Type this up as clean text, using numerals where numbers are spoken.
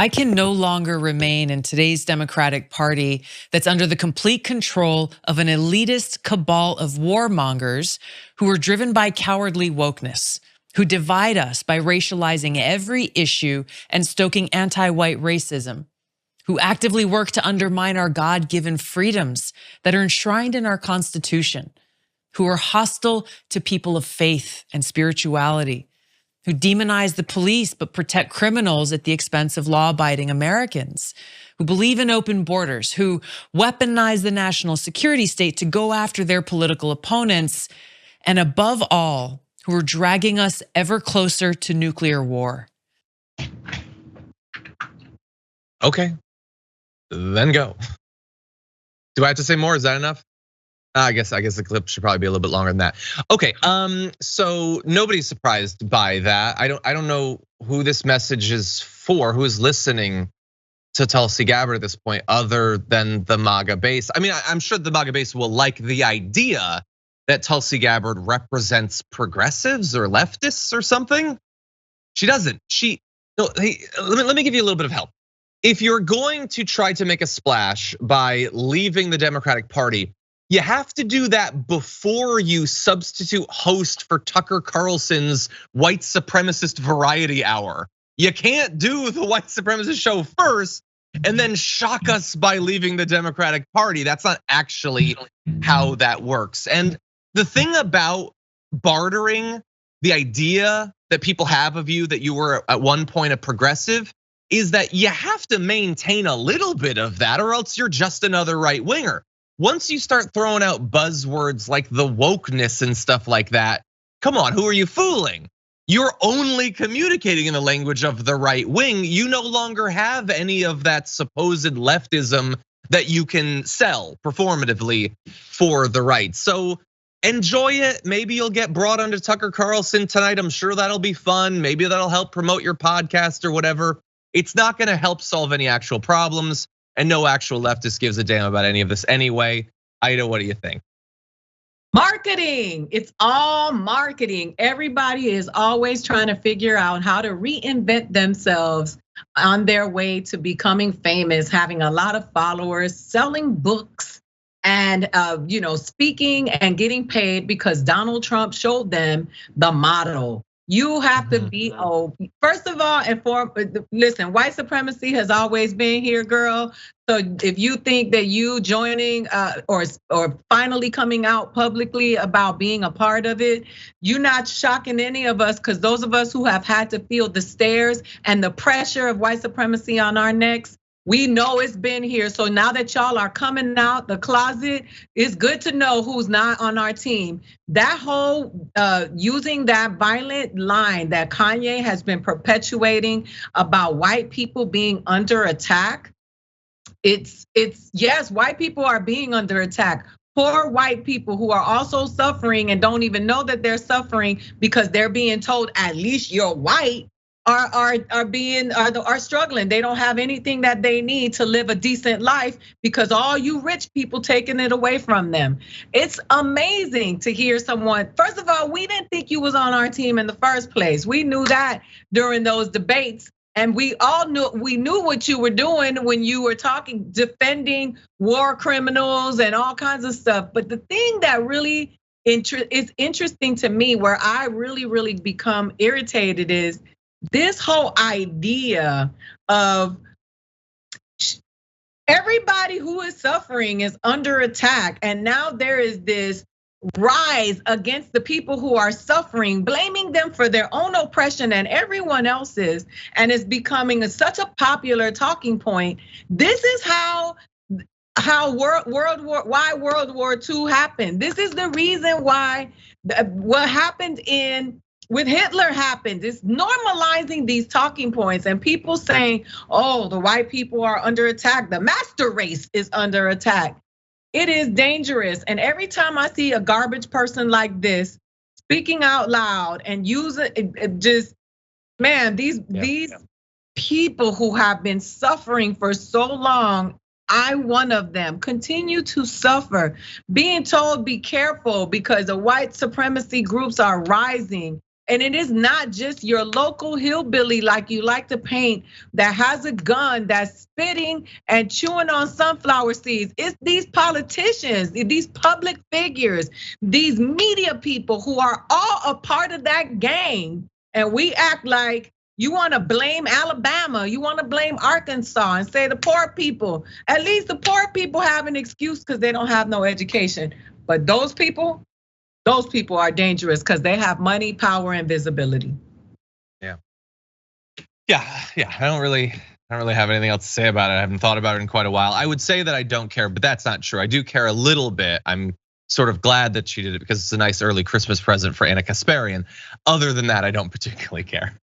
I can no longer remain in today's Democratic Party that's under the complete control of an elitist cabal of warmongers who are driven by cowardly wokeness, who divide us by racializing every issue and stoking anti-white racism, who actively work to undermine our God-given freedoms that are enshrined in our Constitution, who are hostile to people of faith and spirituality, who demonize the police but protect criminals at the expense of law-abiding Americans, who believe in open borders, who weaponize the national security state to go after their political opponents, and above all, who are dragging us ever closer to nuclear war. Okay, then go. Do I have to say more? Is that enough? I guess the clip should probably be a little bit longer than that. Okay, so nobody's surprised by that. I don't know who this message is for, who is listening to Tulsi Gabbard at this point, other than the MAGA base. I mean, I'm sure the MAGA base will like the idea that Tulsi Gabbard represents progressives or leftists or something. She doesn't. Let me give you a little bit of help. If you're going to try to make a splash by leaving the Democratic Party, you have to do that before you substitute host for Tucker Carlson's white supremacist variety hour. You can't do the white supremacist show first and then shock us by leaving the Democratic Party. That's not actually how that works. And the thing about bartering the idea that people have of you that you were at one point a progressive is that you have to maintain a little bit of that, or else you're just another right winger. Once you start throwing out buzzwords like the wokeness and stuff like that, come on, who are you fooling? You're only communicating in the language of the right wing. You no longer have any of that supposed leftism that you can sell performatively for the right. So enjoy it. Maybe you'll get brought onto Tucker Carlson tonight. I'm sure that'll be fun. Maybe that'll help promote your podcast or whatever. It's not gonna help solve any actual problems. And no actual leftist gives a damn about any of this anyway. Aida, what do you think? Marketing, it's all marketing. Everybody is always trying to figure out how to reinvent themselves on their way to becoming famous, having a lot of followers, selling books, and speaking and getting paid because Donald Trump showed them the model. You have to be, first of all, listen, white supremacy has always been here, girl. So if you think that you joining or finally coming out publicly about being a part of it, you're not shocking any of us, because those of us who have had to feel the stares and the pressure of white supremacy on our necks, we know it's been here. So now that y'all are coming out the closet, it's good to know who's not on our team. That whole using that violent line that Kanye has been perpetuating about white people being under attack. It's yes, white people are being under attack. Poor white people who are also suffering and don't even know that they're suffering because they're being told, at least you're white, are struggling. They don't have anything that they need to live a decent life because all you rich people taking it away from them. It's amazing to hear someone. First of all, we didn't think you was on our team in the first place. We knew that during those debates, and we knew what you were doing when you were talking, defending war criminals and all kinds of stuff. But the thing that really is interesting to me, where I really become irritated, is this whole idea of everybody who is suffering is under attack. And now there is this rise against the people who are suffering, blaming them for their own oppression and everyone else's. And it's becoming such a popular talking point. This is how World War II happened. This is the reason why what happened with Hitler happened. It's normalizing these talking points and people saying, oh, the white people are under attack. The master race is under attack. It is dangerous. And every time I see a garbage person like this speaking out loud and using it, just, man, these people who have been suffering for so long, I, one of them, continue to suffer, being told be careful because the white supremacy groups are rising. And it is not just your local hillbilly like you like to paint that has a gun that's spitting and chewing on sunflower seeds. It's these politicians, these public figures, these media people who are all a part of that gang. And we act like you want to blame Alabama, you want to blame Arkansas and say the poor people. At least the poor people have an excuse because they don't have no education. But those people are dangerous because they have money, power, and visibility. Yeah. I don't really have anything else to say about it. I haven't thought about it in quite a while. I would say that I don't care, but that's not true. I do care a little bit. I'm sort of glad that she did it because it's a nice early Christmas present for Anna Kasparian. Other than that, I don't particularly care.